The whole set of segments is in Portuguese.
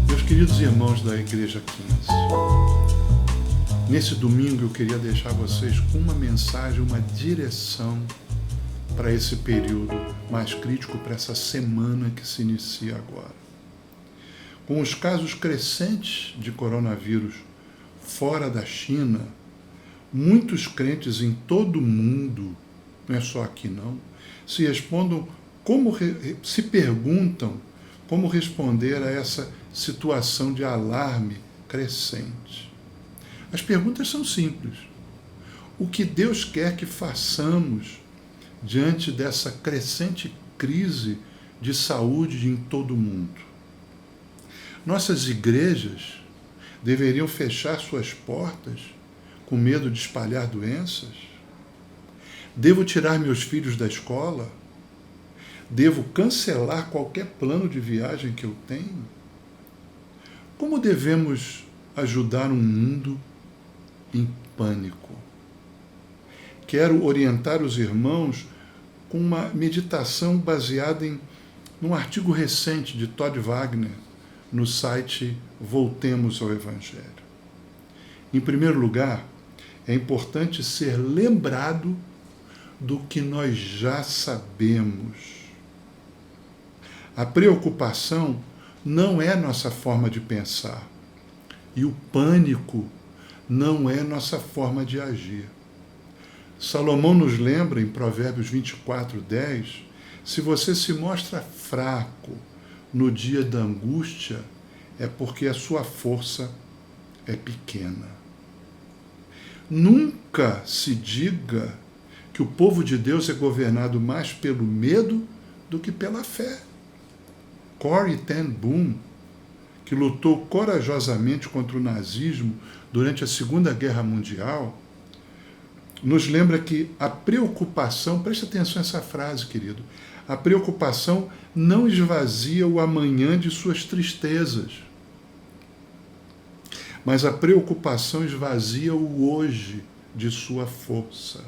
Meus queridos irmãos da Igreja 15, nesse domingo eu queria deixar vocês com uma mensagem, uma direção para esse período mais crítico, para essa semana que se inicia agora. Com os casos crescentes de coronavírus fora da China, muitos crentes em todo o mundo, não é só aqui não, se perguntam como responder a essa situação de alarme crescente. As perguntas são simples. O que Deus quer que façamos diante dessa crescente crise de saúde em todo o mundo? Nossas igrejas deveriam fechar suas portas com medo de espalhar doenças? Devo tirar meus filhos da escola? Devo cancelar qualquer plano de viagem que eu tenho? Como devemos ajudar um mundo em pânico? Quero orientar os irmãos com uma meditação baseada num artigo recente de Todd Wagner no site Voltemos ao Evangelho. Em primeiro lugar, é importante ser lembrado do que nós já sabemos. A preocupação não é nossa forma de pensar e o pânico não é nossa forma de agir. Salomão nos lembra em Provérbios 24:10, se você se mostra fraco no dia da angústia, é porque a sua força é pequena. Nunca se diga que o povo de Deus é governado mais pelo medo do que pela fé. Corrie ten Boom, que lutou corajosamente contra o nazismo durante a Segunda Guerra Mundial, nos lembra que a preocupação, preste atenção a essa frase, querido, a preocupação não esvazia o amanhã de suas tristezas, mas a preocupação esvazia o hoje de sua força.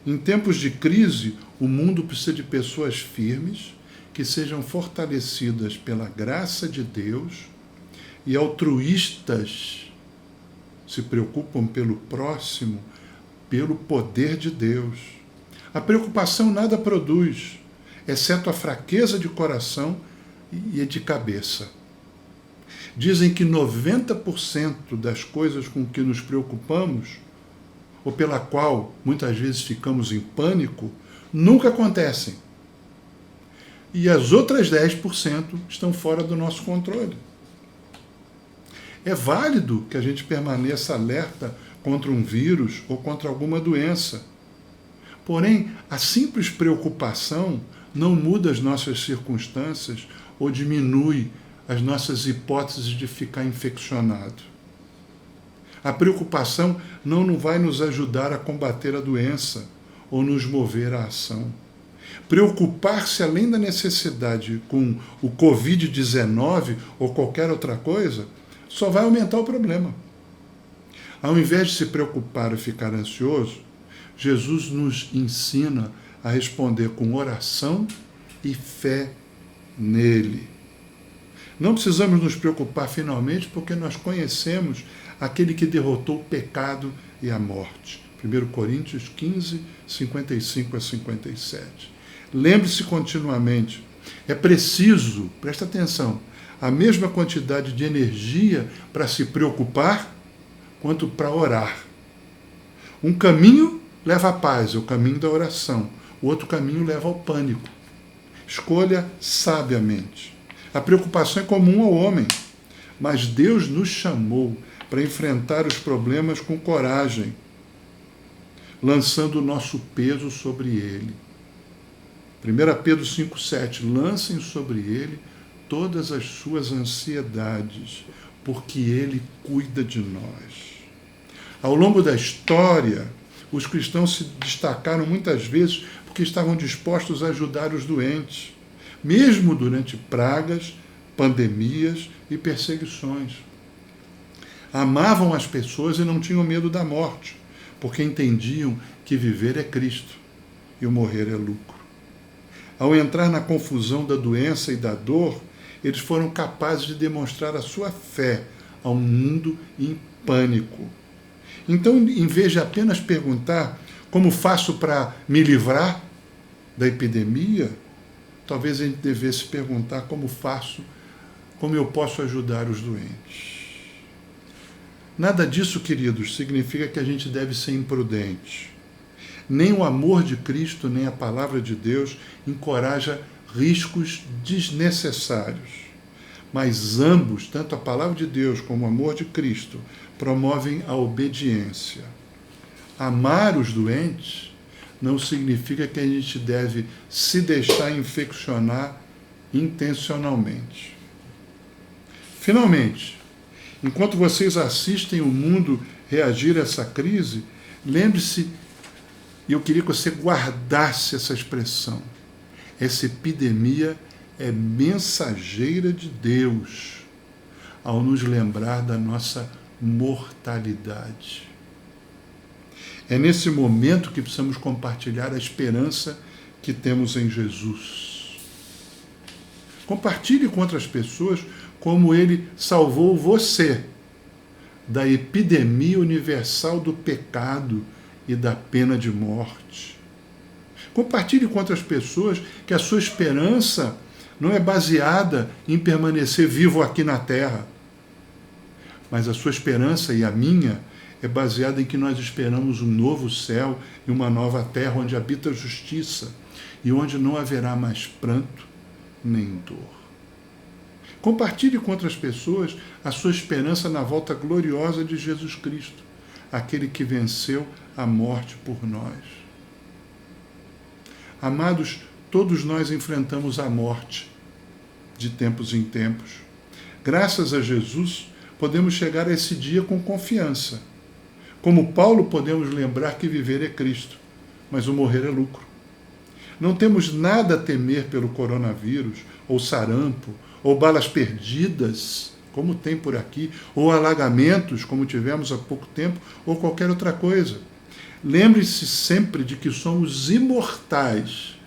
Em tempos de crise, o mundo precisa de pessoas firmes, que sejam fortalecidas pela graça de Deus e altruístas, se preocupam pelo próximo, pelo poder de Deus. A preocupação nada produz, exceto a fraqueza de coração e de cabeça. Dizem que 90% das coisas com que nos preocupamos, ou pela qual muitas vezes ficamos em pânico, nunca acontecem. E as outras 10% estão fora do nosso controle. É válido que a gente permaneça alerta contra um vírus ou contra alguma doença. Porém, a simples preocupação não muda as nossas circunstâncias ou diminui as nossas hipóteses de ficar infeccionado. A preocupação não vai nos ajudar a combater a doença ou nos mover à ação. Preocupar-se além da necessidade com o Covid-19 ou qualquer outra coisa só vai aumentar o problema. Ao invés de se preocupar e ficar ansioso, Jesus nos ensina a responder com oração e fé nele. Não precisamos nos preocupar finalmente porque nós conhecemos aquele que derrotou o pecado e a morte. 1 Coríntios 15, 55 a 57. Lembre-se continuamente, é preciso, presta atenção, a mesma quantidade de energia para se preocupar quanto para orar. Um caminho leva à paz, é o caminho da oração. O outro caminho leva ao pânico. Escolha sabiamente. A preocupação é comum ao homem, mas Deus nos chamou para enfrentar os problemas com coragem, lançando o nosso peso sobre ele. 1 Pedro 5,7, lancem sobre ele todas as suas ansiedades, porque ele cuida de nós. Ao longo da história, os cristãos se destacaram muitas vezes porque estavam dispostos a ajudar os doentes, mesmo durante pragas, pandemias e perseguições. Amavam as pessoas e não tinham medo da morte, porque entendiam que viver é Cristo e o morrer é lucro. Ao entrar na confusão da doença e da dor, eles foram capazes de demonstrar a sua fé ao mundo em pânico. Então, em vez de apenas perguntar como faço para me livrar da epidemia, talvez a gente devesse perguntar como eu posso ajudar os doentes. Nada disso, queridos, significa que a gente deve ser imprudente. Nem o amor de Cristo, nem a palavra de Deus encoraja riscos desnecessários. Mas ambos, tanto a palavra de Deus como o amor de Cristo, promovem a obediência. Amar os doentes não significa que a gente deve se deixar infeccionar intencionalmente. Finalmente, enquanto vocês assistem o mundo reagir a essa crise, lembre-se, e eu queria que você guardasse essa expressão, essa epidemia é mensageira de Deus ao nos lembrar da nossa mortalidade. É nesse momento que precisamos compartilhar a esperança que temos em Jesus. Compartilhe com outras pessoas como Ele salvou você da epidemia universal do pecado e da pena de morte. Compartilhe com outras pessoas que a sua esperança não é baseada em permanecer vivo aqui na Terra, mas a sua esperança e a minha é baseada em que nós esperamos um novo céu e uma nova terra onde habita a justiça e onde não haverá mais pranto nem dor. Compartilhe com outras pessoas a sua esperança na volta gloriosa de Jesus Cristo, aquele que venceu a morte por nós. Amados, todos nós enfrentamos a morte de tempos em tempos. Graças a Jesus, podemos chegar a esse dia com confiança. Como Paulo, podemos lembrar que viver é Cristo, mas o morrer é lucro. Não temos nada a temer pelo coronavírus, ou sarampo, ou balas perdidas, como tem por aqui, ou alagamentos, como tivemos há pouco tempo, ou qualquer outra coisa. Lembre-se sempre de que somos imortais,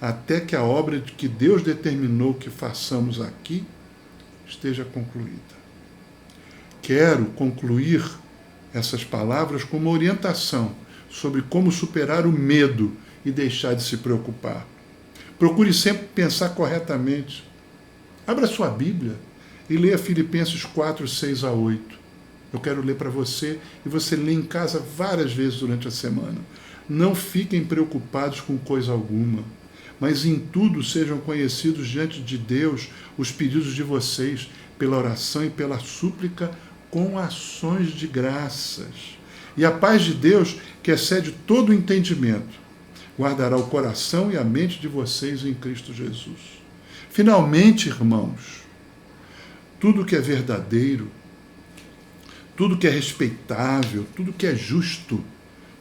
até que a obra que Deus determinou que façamos aqui esteja concluída. Quero concluir essas palavras com uma orientação sobre como superar o medo e deixar de se preocupar. Procure sempre pensar corretamente. Abra sua Bíblia e leia Filipenses 4, 6 a 8. Eu quero ler para você e você lê em casa várias vezes durante a semana. Não fiquem preocupados com coisa alguma, mas em tudo sejam conhecidos diante de Deus os pedidos de vocês, pela oração e pela súplica, com ações de graças. E a paz de Deus, que excede todo o entendimento, guardará o coração e a mente de vocês em Cristo Jesus. Finalmente, irmãos, tudo que é verdadeiro, tudo que é respeitável, tudo que é justo,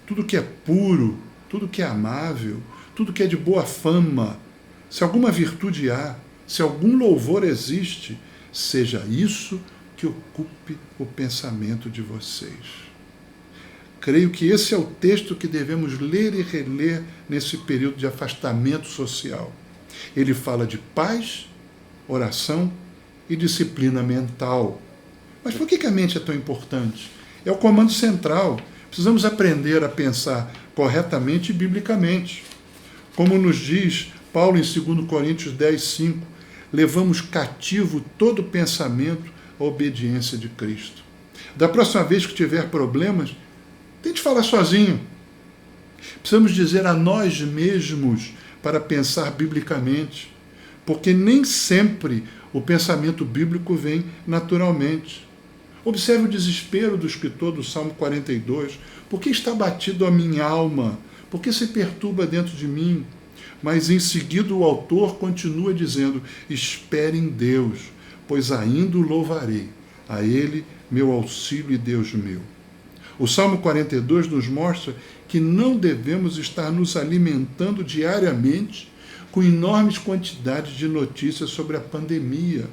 tudo que é puro, tudo que é amável, tudo que é de boa fama, se alguma virtude há, se algum louvor existe, seja isso que ocupe o pensamento de vocês. Creio que esse é o texto que devemos ler e reler nesse período de afastamento social. Ele fala de paz, oração e disciplina mental. Mas por que a mente é tão importante? É o comando central. Precisamos aprender a pensar corretamente e biblicamente. Como nos diz Paulo em 2 Coríntios 10, 5, levamos cativo todo pensamento à obediência de Cristo. Da próxima vez que tiver problemas, tente falar sozinho. Precisamos dizer a nós mesmos para pensar biblicamente, porque nem sempre o pensamento bíblico vem naturalmente. Observe o desespero do escritor do Salmo 42. Por que está batido a minha alma? Por que se perturba dentro de mim? Mas em seguida o autor continua dizendo: espere em Deus, pois ainda o louvarei, a Ele meu auxílio e Deus meu. O Salmo 42 nos mostra que não devemos estar nos alimentando diariamente com enormes quantidades de notícias sobre a pandemia.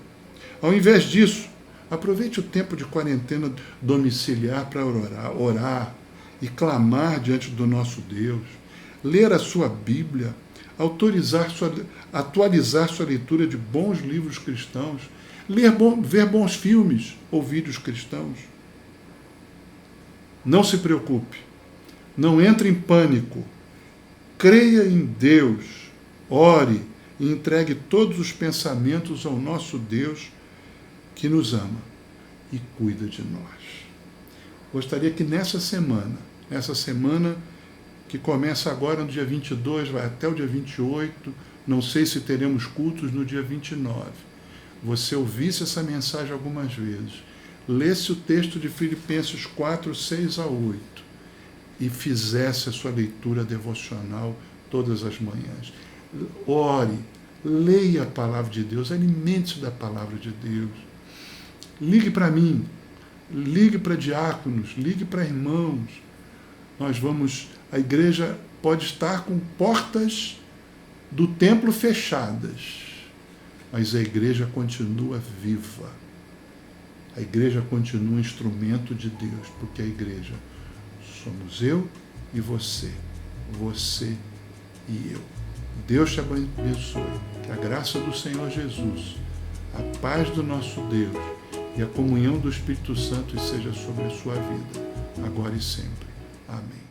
Ao invés disso, aproveite o tempo de quarentena domiciliar para orar e clamar diante do nosso Deus, ler a sua Bíblia, atualizar sua leitura de bons livros cristãos, ver bons filmes ou vídeos cristãos. Não se preocupe, não entre em pânico, creia em Deus, ore e entregue todos os pensamentos ao nosso Deus que nos ama e cuida de nós. Gostaria que nessa semana que começa agora no dia 22, vai até o dia 28, não sei se teremos cultos no dia 29, você ouvisse essa mensagem algumas vezes, lesse o texto de Filipenses 4, 6 a 8 e fizesse a sua leitura devocional todas as manhãs. Ore, leia a palavra de Deus, alimente-se da palavra de Deus. Ligue para mim, ligue para diáconos, ligue para irmãos. A igreja pode estar com portas do templo fechadas, mas a igreja continua viva. A igreja continua um instrumento de Deus, porque a igreja somos eu e você e eu. Deus te abençoe. Que a graça do Senhor Jesus, a paz do nosso Deus e a comunhão do Espírito Santo seja sobre a sua vida, agora e sempre. Amém.